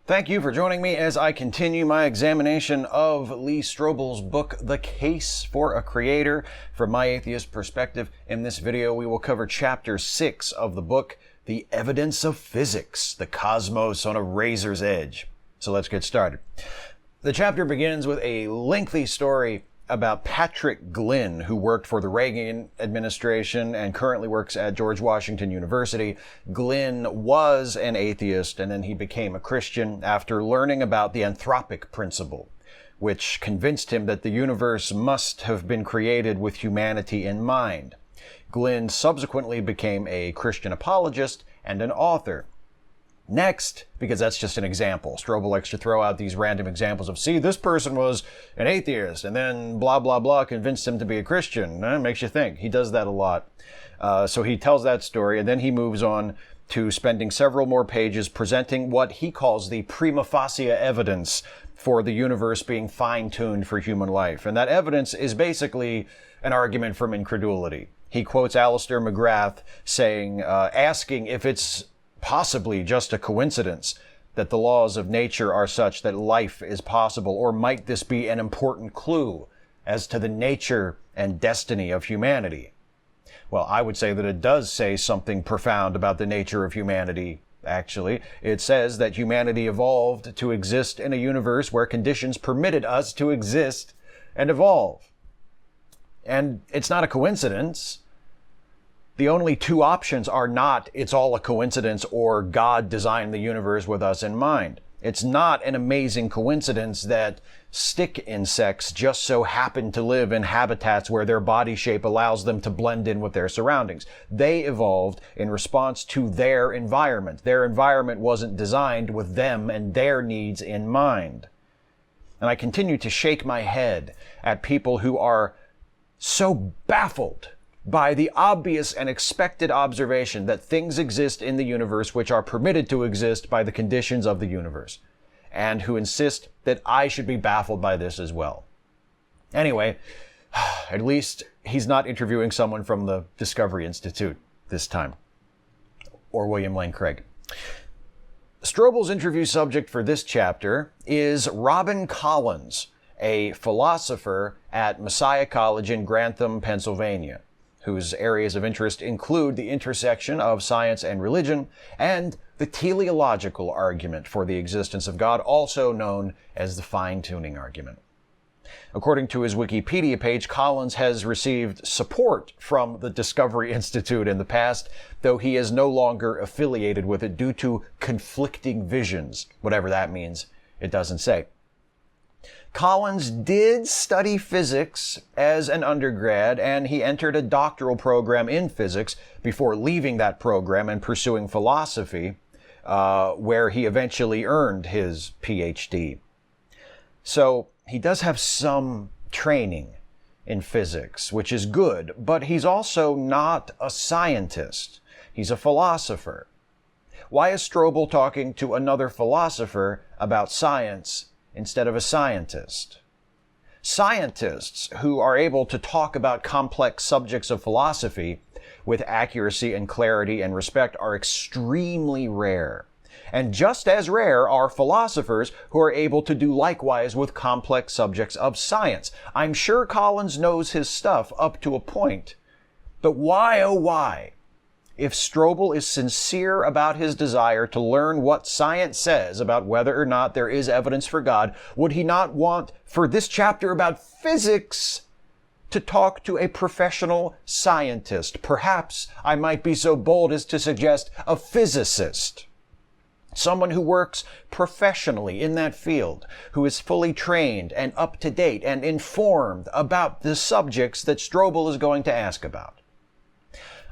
Thank you for joining me as I continue my examination of Lee Strobel's book, The Case for a Creator, from my atheist perspective. In this video, we will cover Chapter 6 of the book, The Evidence of Physics, the Cosmos on a Razor's Edge. So let's get started. The chapter begins with a lengthy story about Patrick Glynn, who worked for the Reagan administration and currently works at George Washington University. Glynn was an atheist, and then he became a Christian after learning about the anthropic principle, which convinced him that the universe must have been created with humanity in mind. Glynn subsequently became a Christian apologist and an author. Next, because that's just an example, Strobel likes to throw out these random examples of, see, this person was an atheist, and then blah, blah, blah, convinced him to be a Christian. Makes you think. He does that a lot. So he tells that story, and then he moves on to spending several more pages presenting what he calls the prima facie evidence for the universe being fine-tuned for human life. And that evidence is basically an argument from incredulity. He quotes Alistair McGrath saying, asking if it's possibly just a coincidence that the laws of nature are such that life is possible, or might this be an important clue as to the nature and destiny of humanity? Well, I would say that it does say something profound about the nature of humanity, actually. It says that humanity evolved to exist in a universe where conditions permitted us to exist and evolve. And it's not a coincidence. The only two options are not it's all a coincidence or God designed the universe with us in mind. It's not an amazing coincidence that stick insects just so happen to live in habitats where their body shape allows them to blend in with their surroundings. They evolved in response to their environment. Their environment wasn't designed with them and their needs in mind. And I continue to shake my head at people who are so baffled by the obvious and expected observation that things exist in the universe which are permitted to exist by the conditions of the universe, and who insist that I should be baffled by this as well. Anyway, at least he's not interviewing someone from the Discovery Institute this time, or William Lane Craig. Strobel's interview subject for this chapter is Robin Collins, a philosopher at Messiah College in Grantham, Pennsylvania, whose areas of interest include the intersection of science and religion and the teleological argument for the existence of God, also known as the fine-tuning argument. According to his Wikipedia page, Collins has received support from the Discovery Institute in the past, though he is no longer affiliated with it due to conflicting visions. Whatever that means, it doesn't say. Collins did study physics as an undergrad, and he entered a doctoral program in physics before leaving that program and pursuing philosophy, where he eventually earned his PhD. So he does have some training in physics, which is good, but he's also not a scientist. He's a philosopher. Why is Strobel talking to another philosopher about science instead of a scientist? Scientists who are able to talk about complex subjects of philosophy with accuracy and clarity and respect are extremely rare. And just as rare are philosophers who are able to do likewise with complex subjects of science. I'm sure Collins knows his stuff up to a point. But why, oh why, if Strobel is sincere about his desire to learn what science says about whether or not there is evidence for God, would he not want, for this chapter about physics, to talk to a professional scientist? Perhaps I might be so bold as to suggest a physicist. Someone who works professionally in that field, who is fully trained and up to date and informed about the subjects that Strobel is going to ask about.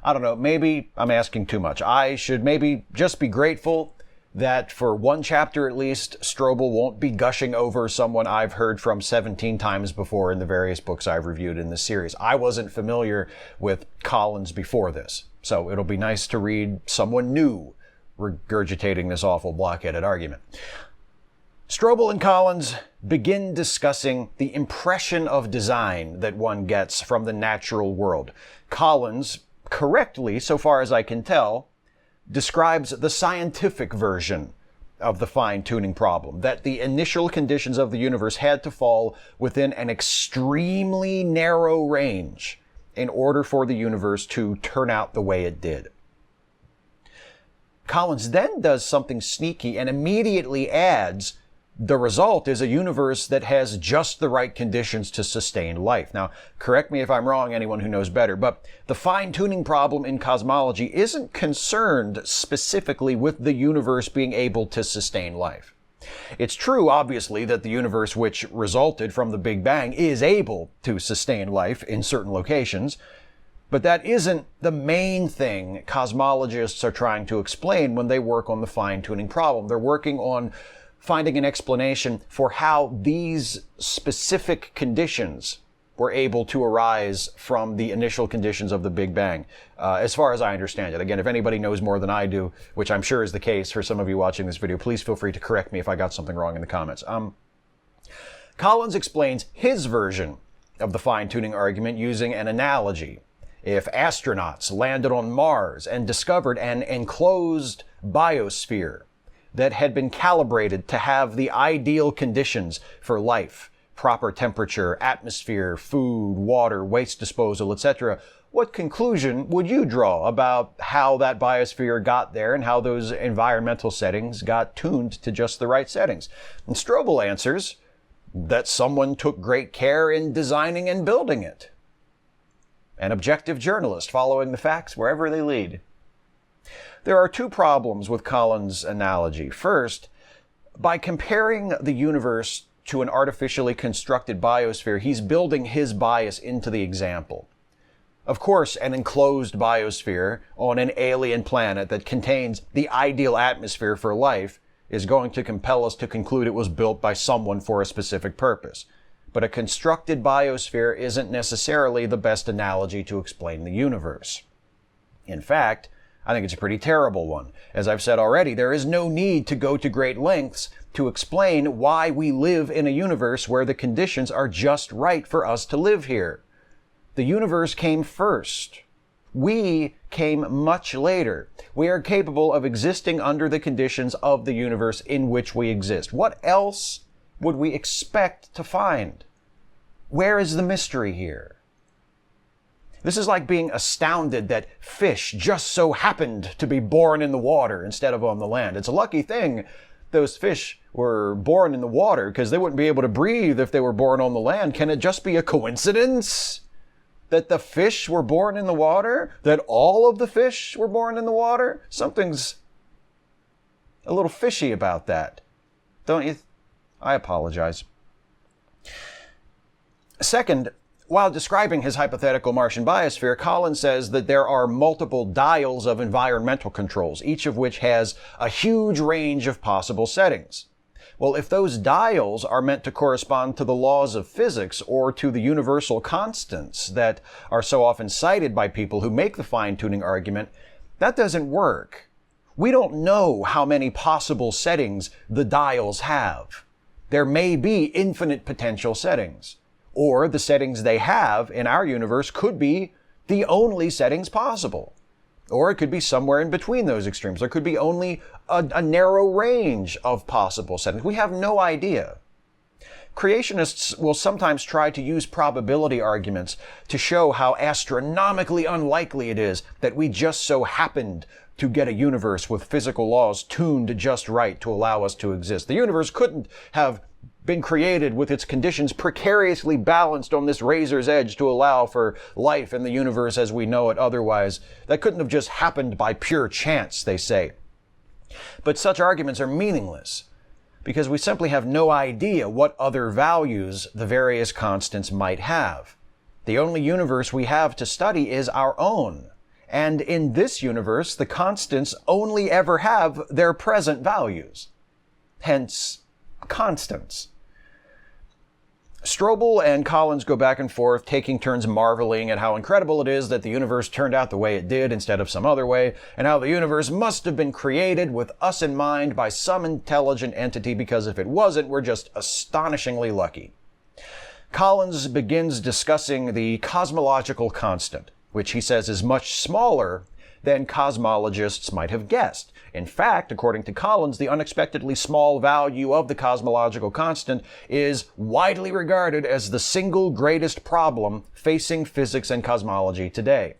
I don't know, maybe I'm asking too much. I should maybe just be grateful that for one chapter at least, Strobel won't be gushing over someone I've heard from 17 times before in the various books I've reviewed in this series. I wasn't familiar with Collins before this, so it'll be nice to read someone new regurgitating this awful blockheaded argument. Strobel and Collins begin discussing the impression of design that one gets from the natural world. Collins, correctly, so far as I can tell, describes the scientific version of the fine-tuning problem, that the initial conditions of the universe had to fall within an extremely narrow range in order for the universe to turn out the way it did. Collins then does something sneaky and immediately adds, the result is a universe that has just the right conditions to sustain life. Now, correct me if I'm wrong, anyone who knows better, but the fine-tuning problem in cosmology isn't concerned specifically with the universe being able to sustain life. It's true, obviously, that the universe which resulted from the Big Bang is able to sustain life in certain locations, but that isn't the main thing cosmologists are trying to explain when they work on the fine-tuning problem. They're working on finding an explanation for how these specific conditions were able to arise from the initial conditions of the Big Bang, as far as I understand it. Again, if anybody knows more than I do, which I'm sure is the case for some of you watching this video, please feel free to correct me if I got something wrong in the comments. Collins explains his version of the fine-tuning argument using an analogy. If astronauts landed on Mars and discovered an enclosed biosphere that had been calibrated to have the ideal conditions for life, proper temperature, atmosphere, food, water, waste disposal, etc., what conclusion would you draw about how that biosphere got there and how those environmental settings got tuned to just the right settings? And Strobel answers that someone took great care in designing and building it. An objective journalist following the facts wherever they lead. There are two problems with Collins' analogy. First, by comparing the universe to an artificially constructed biosphere, he's building his bias into the example. Of course, an enclosed biosphere on an alien planet that contains the ideal atmosphere for life is going to compel us to conclude it was built by someone for a specific purpose. But a constructed biosphere isn't necessarily the best analogy to explain the universe. In fact, I think it's a pretty terrible one. As I've said already, there is no need to go to great lengths to explain why we live in a universe where the conditions are just right for us to live here. The universe came first. We came much later. We are capable of existing under the conditions of the universe in which we exist. What else would we expect to find? Where is the mystery here? This is like being astounded that fish just so happened to be born in the water instead of on the land. It's a lucky thing those fish were born in the water because they wouldn't be able to breathe if they were born on the land. Can it just be a coincidence that the fish were born in the water? That all of the fish were born in the water? Something's a little fishy about that, don't you? I apologize. Second, while describing his hypothetical Martian biosphere, Collins says that there are multiple dials of environmental controls, each of which has a huge range of possible settings. Well, if those dials are meant to correspond to the laws of physics or to the universal constants that are so often cited by people who make the fine-tuning argument, that doesn't work. We don't know how many possible settings the dials have. There may be infinite potential settings. Or the settings they have in our universe could be the only settings possible. Or it could be somewhere in between those extremes. There could be only a narrow range of possible settings. We have no idea. Creationists will sometimes try to use probability arguments to show how astronomically unlikely it is that we just so happened to get a universe with physical laws tuned just right to allow us to exist. The universe couldn't have been created with its conditions precariously balanced on this razor's edge to allow for life in the universe as we know it otherwise. That couldn't have just happened by pure chance, they say. But such arguments are meaningless because we simply have no idea what other values the various constants might have. The only universe we have to study is our own. And in this universe, the constants only ever have their present values. Hence, constants. Strobel and Collins go back and forth, taking turns marveling at how incredible it is that the universe turned out the way it did instead of some other way, and how the universe must have been created with us in mind by some intelligent entity, because if it wasn't, we're just astonishingly lucky. Collins begins discussing the cosmological constant, which he says is much smaller than cosmologists might have guessed. In fact, according to Collins, the unexpectedly small value of the cosmological constant is widely regarded as the single greatest problem facing physics and cosmology today.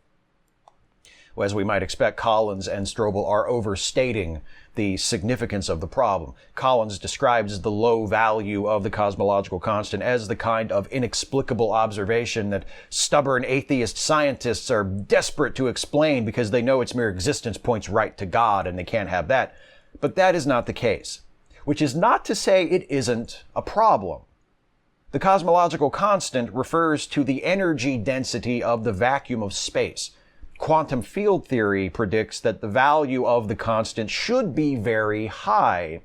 As we might expect, Collins and Strobel are overstating the significance of the problem. Collins describes the low value of the cosmological constant as the kind of inexplicable observation that stubborn atheist scientists are desperate to explain because they know its mere existence points right to God and they can't have that. But that is not the case, which is not to say it isn't a problem. The cosmological constant refers to the energy density of the vacuum of space. Quantum field theory predicts that the value of the constant should be very high,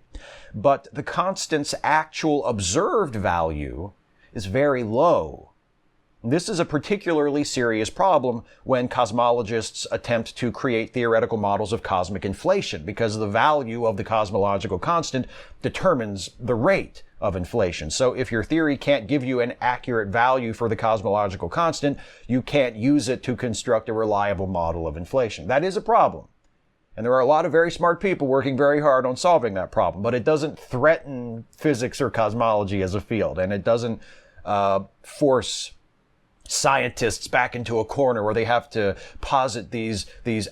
but the constant's actual observed value is very low. This is a particularly serious problem when cosmologists attempt to create theoretical models of cosmic inflation, because the value of the cosmological constant determines the rate of inflation. So if your theory can't give you an accurate value for the cosmological constant, you can't use it to construct a reliable model of inflation. That is a problem. And there are a lot of very smart people working very hard on solving that problem, but it doesn't threaten physics or cosmology as a field, and it doesn't force scientists back into a corner where they have to posit these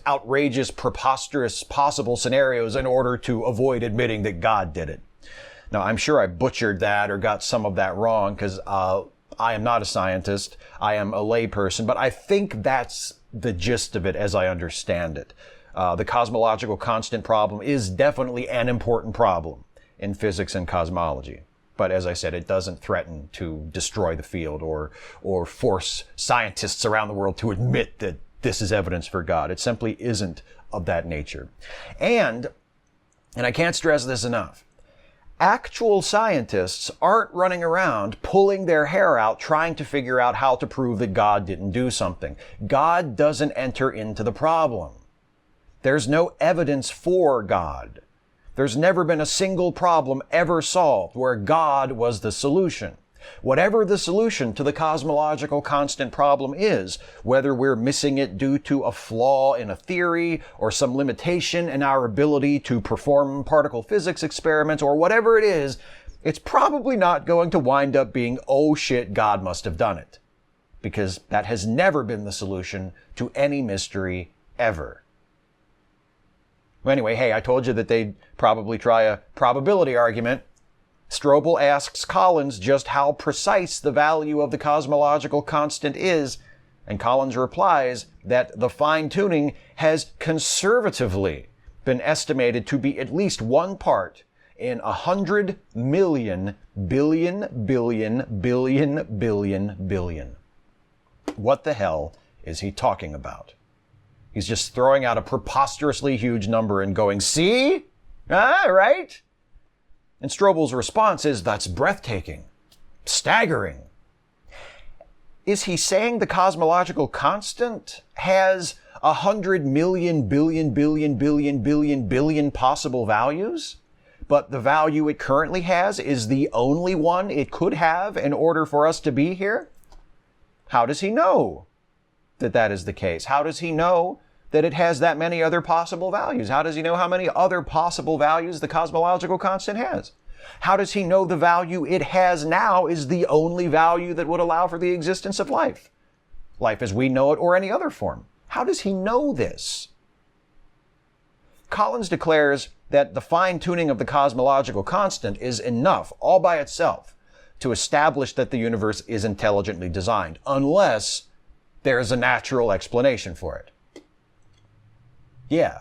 outrageous, preposterous possible scenarios in order to avoid admitting that God did it. Now, I'm sure I butchered that or got some of that wrong because I am not a scientist. I am a layperson, but I think that's the gist of it as I understand it. The cosmological constant problem is definitely an important problem in physics and cosmology. But as I said, it doesn't threaten to destroy the field or force scientists around the world to admit that this is evidence for God. It simply isn't of that nature. And I can't stress this enough, actual scientists aren't running around pulling their hair out trying to figure out how to prove that God didn't do something. God doesn't enter into the problem. There's no evidence for God. There's never been a single problem ever solved where God was the solution. Whatever the solution to the cosmological constant problem is, whether we're missing it due to a flaw in a theory or some limitation in our ability to perform particle physics experiments or whatever it is, it's probably not going to wind up being, oh shit, God must have done it. Because that has never been the solution to any mystery ever. Well, anyway, hey, I told you that they'd probably try a probability argument. Strobel asks Collins just how precise the value of the cosmological constant is, and Collins replies that the fine-tuning has conservatively been estimated to be at least 1 part in 100 million billion billion billion billion billion. What the hell is he talking about? He's just throwing out a preposterously huge number and going, see? Right? And Strobel's response is, that's breathtaking, staggering. Is he saying the cosmological constant has 100 million billion billion billion billion billion possible values, but the value it currently has is the only one it could have in order for us to be here? How does he know that that is the case? How does he know that it has that many other possible values? How does he know how many other possible values the cosmological constant has? How does he know the value it has now is the only value that would allow for the existence of life? Life as we know it or any other form. How does he know this? Collins declares that the fine-tuning of the cosmological constant is enough all by itself to establish that the universe is intelligently designed, unless there's a natural explanation for it. Yeah.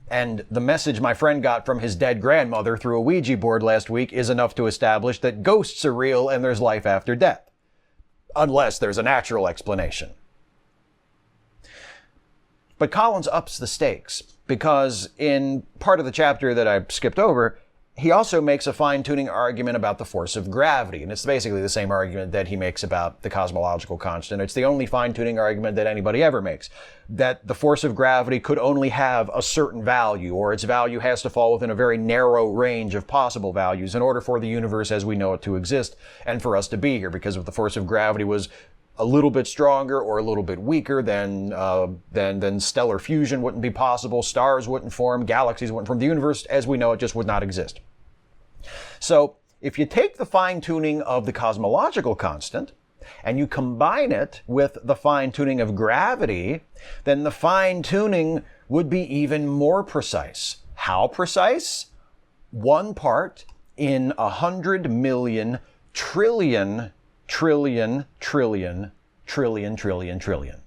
And the message my friend got from his dead grandmother through a Ouija board last week is enough to establish that ghosts are real and there's life after death. Unless there's a natural explanation. But Collins ups the stakes, because in part of the chapter that I skipped over, he also makes a fine-tuning argument about the force of gravity. And it's basically the same argument that he makes about the cosmological constant. It's the only fine-tuning argument that anybody ever makes. That the force of gravity could only have a certain value, or its value has to fall within a very narrow range of possible values in order for the universe as we know it to exist and for us to be here. Because if the force of gravity was a little bit stronger or a little bit weaker, then stellar fusion wouldn't be possible, stars wouldn't form, galaxies wouldn't form. The universe as we know it just would not exist. So if you take the fine-tuning of the cosmological constant and you combine it with the fine-tuning of gravity, then the fine-tuning would be even more precise. How precise? 1 part in 100 million trillion trillion trillion trillion trillion trillion.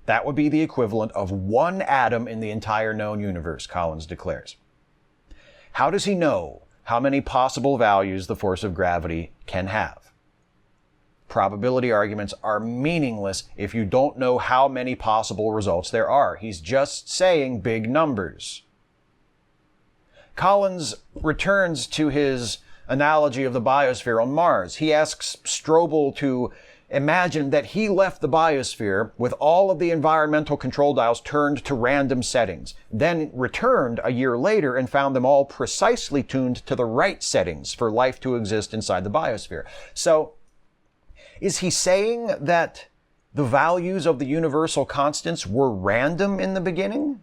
That would be the equivalent of 1 atom in the entire known universe, Collins declares. How does he know how many possible values the force of gravity can have? Probability arguments are meaningless if you don't know how many possible results there are. He's just saying big numbers. Collins returns to his analogy of the biosphere on Mars. He asks Strobel to imagine that he left the biosphere with all of the environmental control dials turned to random settings, then returned a year later and found them all precisely tuned to the right settings for life to exist inside the biosphere. So, is he saying that the values of the universal constants were random in the beginning?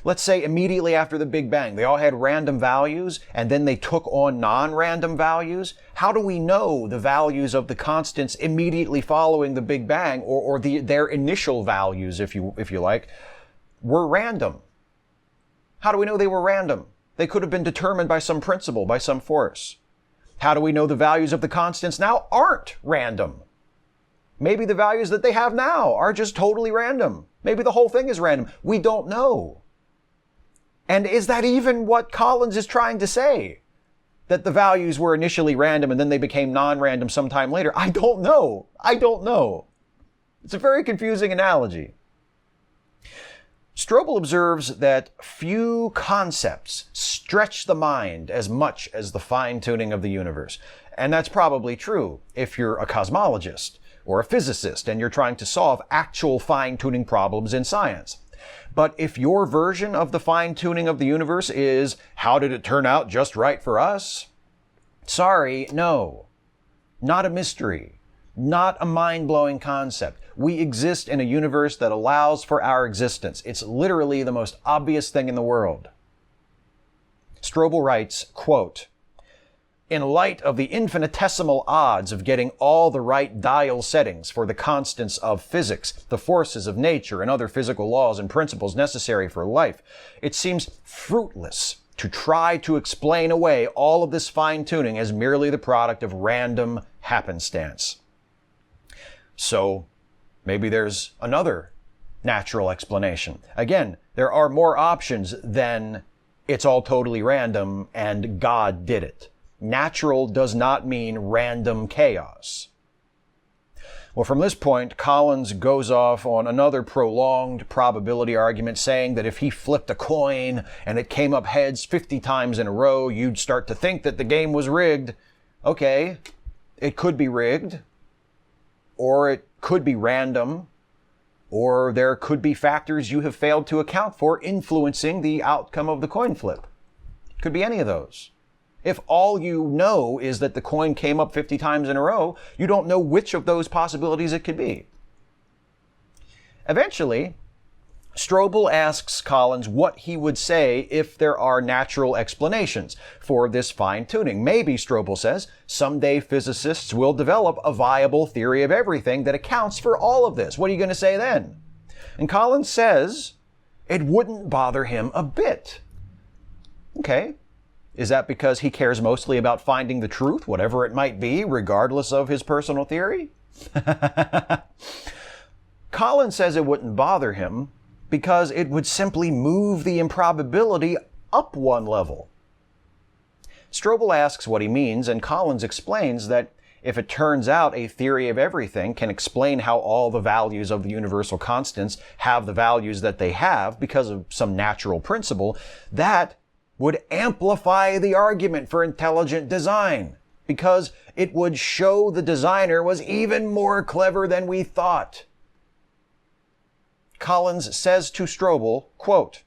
Let's say immediately after the Big Bang, they all had random values, and then they took on non-random values. How do we know the values of the constants immediately following the Big Bang, or their initial values, if you like, were random? How do we know they were random? They could have been determined by some principle, by some force. How do we know the values of the constants now aren't random? Maybe the values that they have now are just totally random. Maybe the whole thing is random. We don't know. And is that even what Collins is trying to say? That the values were initially random and then they became non-random sometime later? I don't know. I don't know. It's a very confusing analogy. Strobel observes that few concepts stretch the mind as much as the fine-tuning of the universe. And that's probably true if you're a cosmologist or a physicist and you're trying to solve actual fine-tuning problems in science. But if your version of the fine-tuning of the universe is, how did it turn out just right for us? Sorry, no. Not a mystery. Not a mind-blowing concept. We exist in a universe that allows for our existence. It's literally the most obvious thing in the world. Strobel writes, quote, "In light of the infinitesimal odds of getting all the right dial settings for the constants of physics, the forces of nature, and other physical laws and principles necessary for life, it seems fruitless to try to explain away all of this fine-tuning as merely the product of random happenstance." So, maybe there's another natural explanation. Again, there are more options than it's all totally random and God did it. Natural does not mean random chaos. Well, from this point, Collins goes off on another prolonged probability argument, saying that if he flipped a coin and it came up heads 50 times in a row, you'd start to think that the game was rigged. Okay, it could be rigged, or it could be random, or there could be factors you have failed to account for influencing the outcome of the coin flip. Could be any of those. If all you know is that the coin came up 50 times in a row, you don't know which of those possibilities it could be. Eventually, Strobel asks Collins what he would say if there are natural explanations for this fine-tuning. Maybe, Strobel says, someday physicists will develop a viable theory of everything that accounts for all of this. What are you going to say then? And Collins says it wouldn't bother him a bit. Okay. Is that because he cares mostly about finding the truth, whatever it might be, regardless of his personal theory? Collins says it wouldn't bother him because it would simply move the improbability up one level. Strobel asks what he means, and Collins explains that if it turns out a theory of everything can explain how all the values of the universal constants have the values that they have because of some natural principle, that would amplify the argument for intelligent design, because it would show the designer was even more clever than we thought. Collins says to Strobel, quote,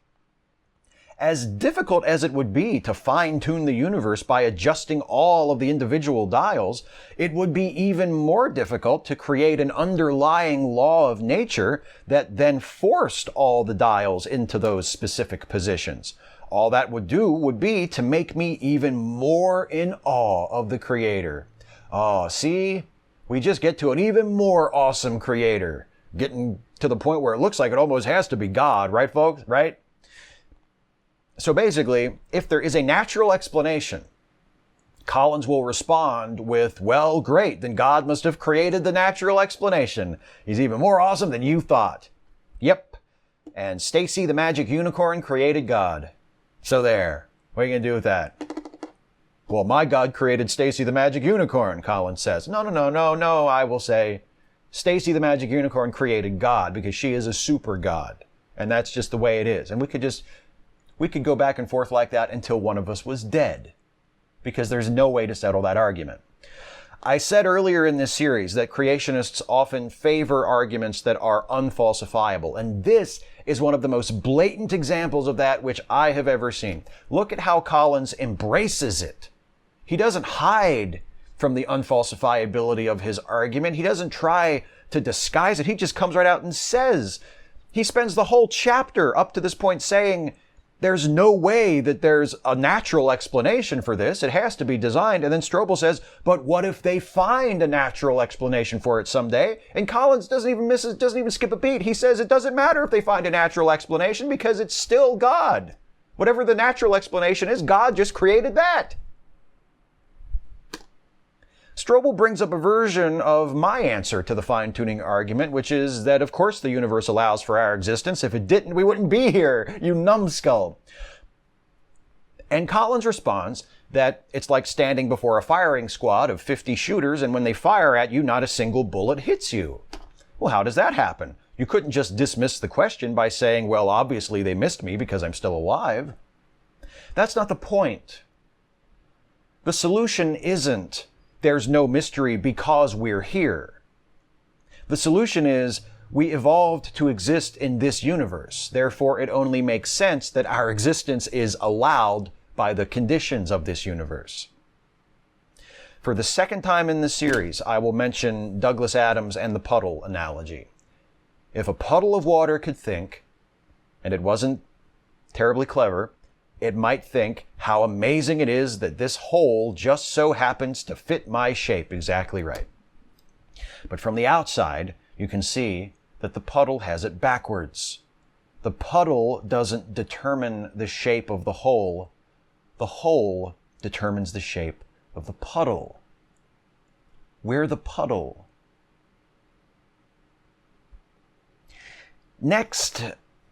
as difficult as it would be to fine-tune the universe by adjusting all of the individual dials, it would be even more difficult to create an underlying law of nature that then forced all the dials into those specific positions. All that would do would be to make me even more in awe of the Creator. Oh, see? We just get to an even more awesome Creator. Getting to the point where it looks like it almost has to be God, right, folks? Right? So basically, if there is a natural explanation, Collins will respond with, well, great, then God must have created the natural explanation. He's even more awesome than you thought. Yep. And Stacy the Magic Unicorn created God. So there. What are you going to do with that? Well, my God created Stacy the Magic Unicorn, Collins says. No, I will say, Stacy the Magic Unicorn created God because she is a super God. And that's just the way it is. And we could go back and forth like that until one of us was dead, because there's no way to settle that argument. I said earlier in this series that creationists often favor arguments that are unfalsifiable, and this is one of the most blatant examples of that which I have ever seen. Look at how Collins embraces it. He doesn't hide from the unfalsifiability of his argument. He doesn't try to disguise it. He just comes right out and says. He spends the whole chapter up to this point saying, there's no way that there's a natural explanation for this. It has to be designed. And then Strobel says, but what if they find a natural explanation for it someday? And Collins doesn't even skip a beat. He says it doesn't matter if they find a natural explanation because it's still God. Whatever the natural explanation is, God just created that. Strobel brings up a version of my answer to the fine-tuning argument, which is that, of course, the universe allows for our existence. If it didn't, we wouldn't be here, you numbskull. And Collins responds that it's like standing before a firing squad of 50 shooters, and when they fire at you, not a single bullet hits you. Well, how does that happen? You couldn't just dismiss the question by saying, well, obviously they missed me because I'm still alive. That's not the point. The solution isn't there's no mystery because we're here. The solution is we evolved to exist in this universe. Therefore, it only makes sense that our existence is allowed by the conditions of this universe. For the second time in this series, I will mention Douglas Adams and the puddle analogy. If a puddle of water could think, and it wasn't terribly clever, it might think how amazing it is that this hole just so happens to fit my shape exactly right. But from the outside, you can see that the puddle has it backwards. The puddle doesn't determine the shape of the hole. The hole determines the shape of the puddle. We're the puddle. Next,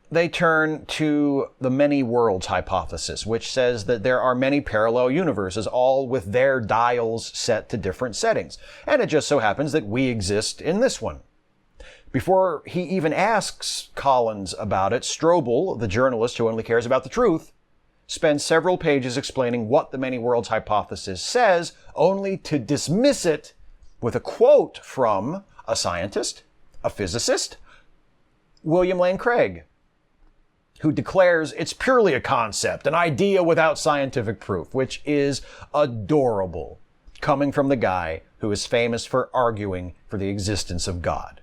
they turn to the many worlds hypothesis, which says that there are many parallel universes, all with their dials set to different settings. And it just so happens that we exist in this one. Before he even asks Collins about it, Strobel, the journalist who only cares about the truth, spends several pages explaining what the many worlds hypothesis says, only to dismiss it with a quote from a scientist, a physicist, William Lane Craig, who declares it's purely a concept, an idea without scientific proof, which is adorable, coming from the guy who is famous for arguing for the existence of God.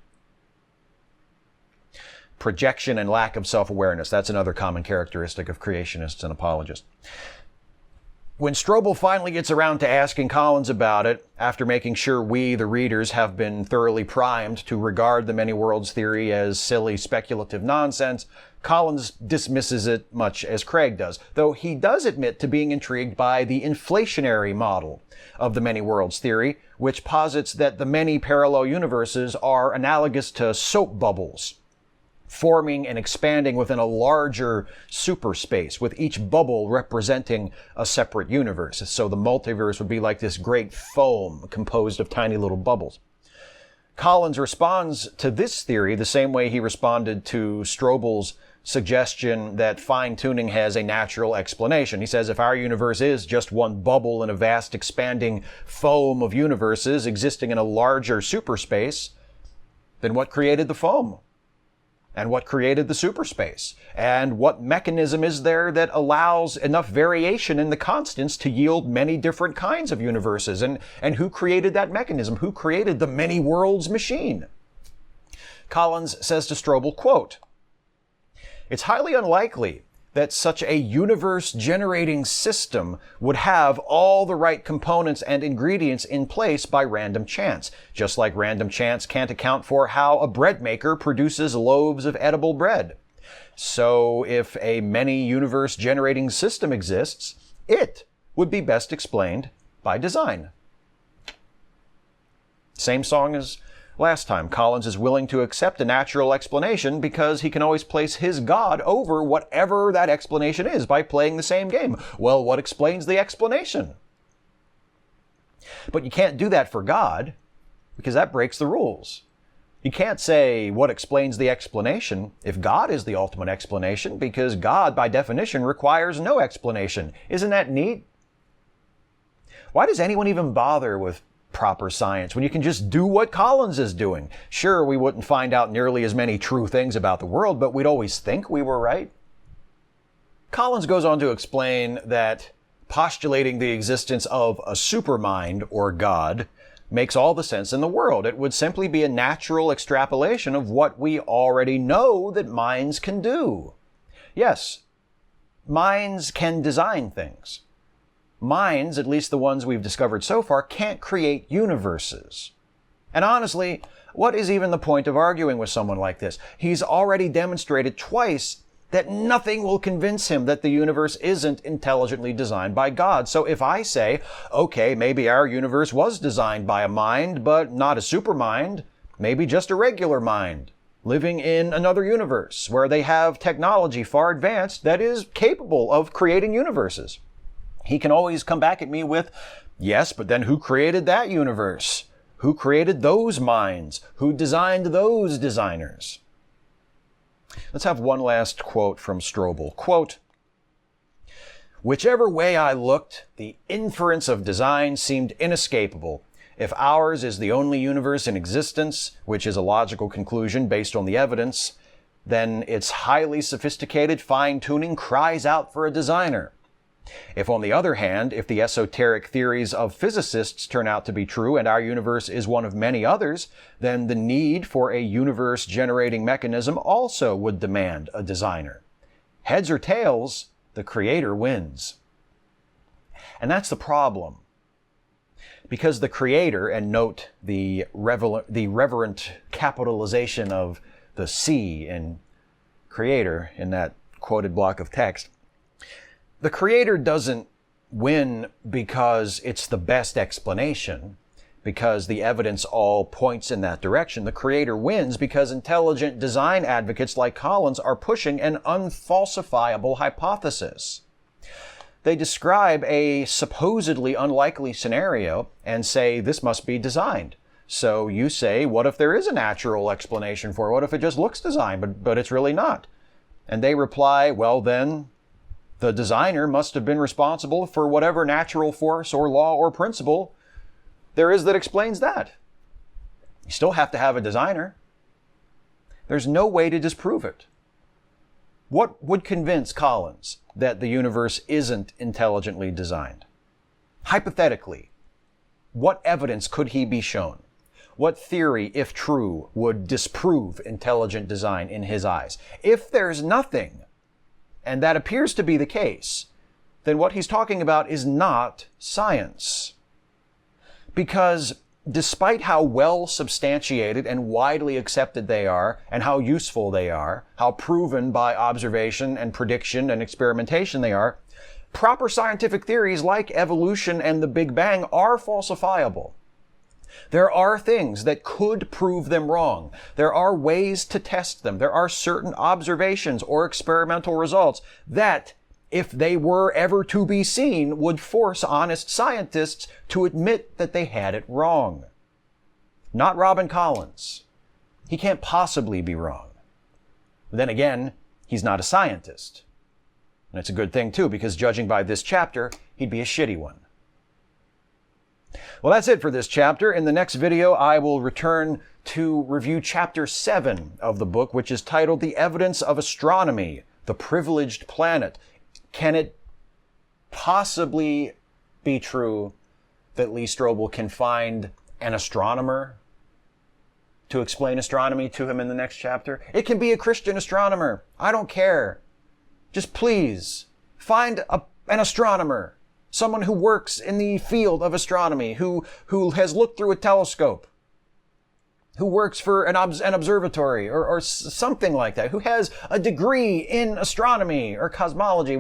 Projection and lack of self-awareness, that's another common characteristic of creationists and apologists. When Strobel finally gets around to asking Collins about it, after making sure we, the readers, have been thoroughly primed to regard the many worlds theory as silly, speculative nonsense, Collins dismisses it much as Craig does, though he does admit to being intrigued by the inflationary model of the many worlds theory, which posits that the many parallel universes are analogous to soap bubbles, forming and expanding within a larger superspace, with each bubble representing a separate universe. So the multiverse would be like this great foam composed of tiny little bubbles. Collins responds to this theory the same way he responded to Strobel's suggestion that fine-tuning has a natural explanation. He says if our universe is just one bubble in a vast expanding foam of universes existing in a larger superspace, then what created the foam? and what created the superspace, and what mechanism is there that allows enough variation in the constants to yield many different kinds of universes, and who created that mechanism, who created the many worlds machine. Collins says to Strobel, quote, "It's highly unlikely that such a universe-generating system would have all the right components and ingredients in place by random chance, just like random chance can't account for how a bread maker produces loaves of edible bread. So if a many universe-generating system exists, it would be best explained by design." Same song as last time. Collins is willing to accept a natural explanation because he can always place his God over whatever that explanation is by playing the same game. Well, what explains the explanation? But you can't do that for God because that breaks the rules. You can't say what explains the explanation if God is the ultimate explanation, because God, by definition, requires no explanation. Isn't that neat? Why does anyone even bother with proper science when you can just do what Collins is doing? Sure, we wouldn't find out nearly as many true things about the world, but we'd always think we were right. Collins goes on to explain that postulating the existence of a supermind, or God, makes all the sense in the world. It would simply be a natural extrapolation of what we already know that minds can do. Yes, minds can design things. Minds, at least the ones we've discovered so far, can't create universes. And honestly, what is even the point of arguing with someone like this? He's already demonstrated twice that nothing will convince him that the universe isn't intelligently designed by God. So if I say, okay, maybe our universe was designed by a mind, but not a supermind, maybe just a regular mind, living in another universe where they have technology far advanced that is capable of creating universes, he can always come back at me with, yes, but then who created that universe? Who created those minds? Who designed those designers? Let's have one last quote from Strobel. Quote, "Whichever way I looked, the inference of design seemed inescapable. If ours is the only universe in existence, which is a logical conclusion based on the evidence, then its highly sophisticated fine-tuning cries out for a designer. If, on the other hand, if the esoteric theories of physicists turn out to be true and our universe is one of many others, then the need for a universe-generating mechanism also would demand a designer. Heads or tails, the creator wins." And that's the problem. Because the creator, and note the reverent capitalization of the C in creator in that quoted block of text, the creator doesn't win because it's the best explanation, because the evidence all points in that direction. The creator wins because intelligent design advocates like Collins are pushing an unfalsifiable hypothesis. They describe a supposedly unlikely scenario and say this must be designed. So you say, what if there is a natural explanation for it? What if it just looks designed, but it's really not? And they reply, well then, the designer must have been responsible for whatever natural force or law or principle there is that explains that. You still have to have a designer. There's no way to disprove it. What would convince Collins that the universe isn't intelligently designed? Hypothetically, what evidence could he be shown? What theory, if true, would disprove intelligent design in his eyes? If there's nothing, and that appears to be the case, then what he's talking about is not science. Because despite how well substantiated and widely accepted they are, and how useful they are, how proven by observation and prediction and experimentation they are, proper scientific theories like evolution and the Big Bang are falsifiable. There are things that could prove them wrong. There are ways to test them. There are certain observations or experimental results that, if they were ever to be seen, would force honest scientists to admit that they had it wrong. Not Robin Collins. He can't possibly be wrong. Then again, he's not a scientist. And it's a good thing too, because judging by this chapter, he'd be a shitty one. Well, that's it for this chapter. In the next video, I will return to review chapter 7 of the book, which is titled The Evidence of Astronomy, the Privileged Planet. Can it possibly be true that Lee Strobel can find an astronomer to explain astronomy to him in the next chapter? It can be a Christian astronomer. I don't care. Just please find an astronomer, someone who works in the field of astronomy, who has looked through a telescope, who works for an observatory or something like that, who has a degree in astronomy or cosmology.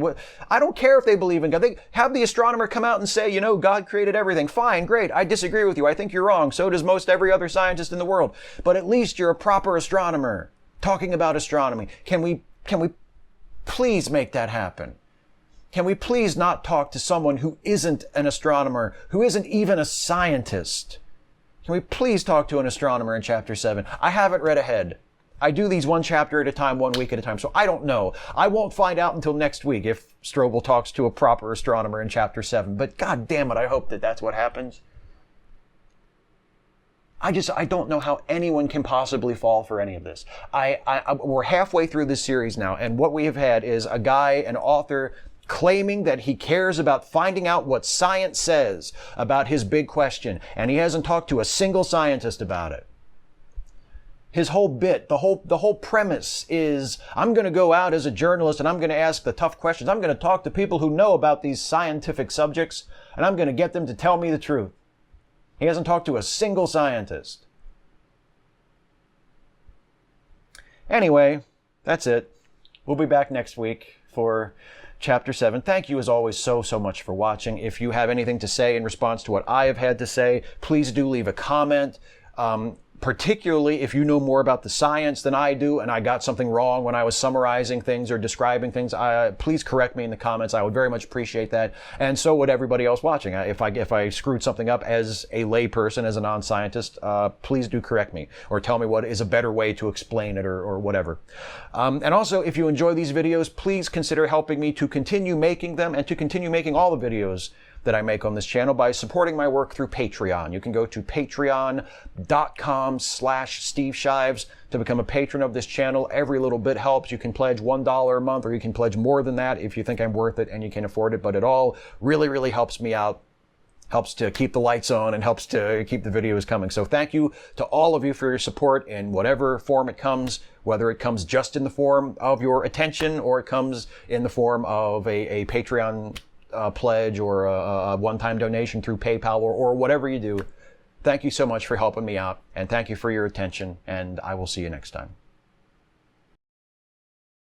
I don't care if they believe in God. They have the astronomer come out and say, you know, God created everything. Fine, great. I disagree with you. I think you're wrong. So does most every other scientist in the world. But at least you're a proper astronomer talking about astronomy. Can we please make that happen? Can we please not talk to someone who isn't an astronomer, who isn't even a scientist? Can we please talk to an astronomer in chapter 7? I haven't read ahead. I do these one chapter at a time, 1 week at a time, so I don't know. I won't find out until next week if Strobel talks to a proper astronomer in chapter 7. But God damn it, I hope that that's what happens. I don't know how anyone can possibly fall for any of this. We're halfway through this series now, and what we have had is a guy, an author, claiming that he cares about finding out what science says about his big question, and he hasn't talked to a single scientist about it. His whole bit, the whole premise is, I'm going to go out as a journalist and I'm going to ask the tough questions. I'm going to talk to people who know about these scientific subjects, and I'm going to get them to tell me the truth. He hasn't talked to a single scientist. Anyway, that's it. We'll be back next week for Chapter 7. Thank you as always so much for watching. If you have anything to say in response to what I have had to say, please do leave a comment. Particularly if you know more about the science than I do and I got something wrong when I was summarizing things or describing things, please correct me in the comments. I would very much appreciate that. And so would everybody else watching. If I screwed something up as a layperson, as a non-scientist, please do correct me or tell me what is a better way to explain it or whatever. And also, if you enjoy these videos, please consider helping me to continue making them and to continue making all the videos that I make on this channel by supporting my work through Patreon. You can go to patreon.com/Steve Shives to become a patron of this channel. Every little bit helps. You can pledge $1 a month, or you can pledge more than that if you think I'm worth it and you can afford it. But it all really helps me out, helps to keep the lights on, and helps to keep the videos coming. So thank you to all of you for your support in whatever form it comes, whether it comes just in the form of your attention or it comes in the form of a Patreon pledge or a one-time donation through PayPal or whatever you do. Thank you so much for helping me out, and thank you for your attention, and I will see you next time.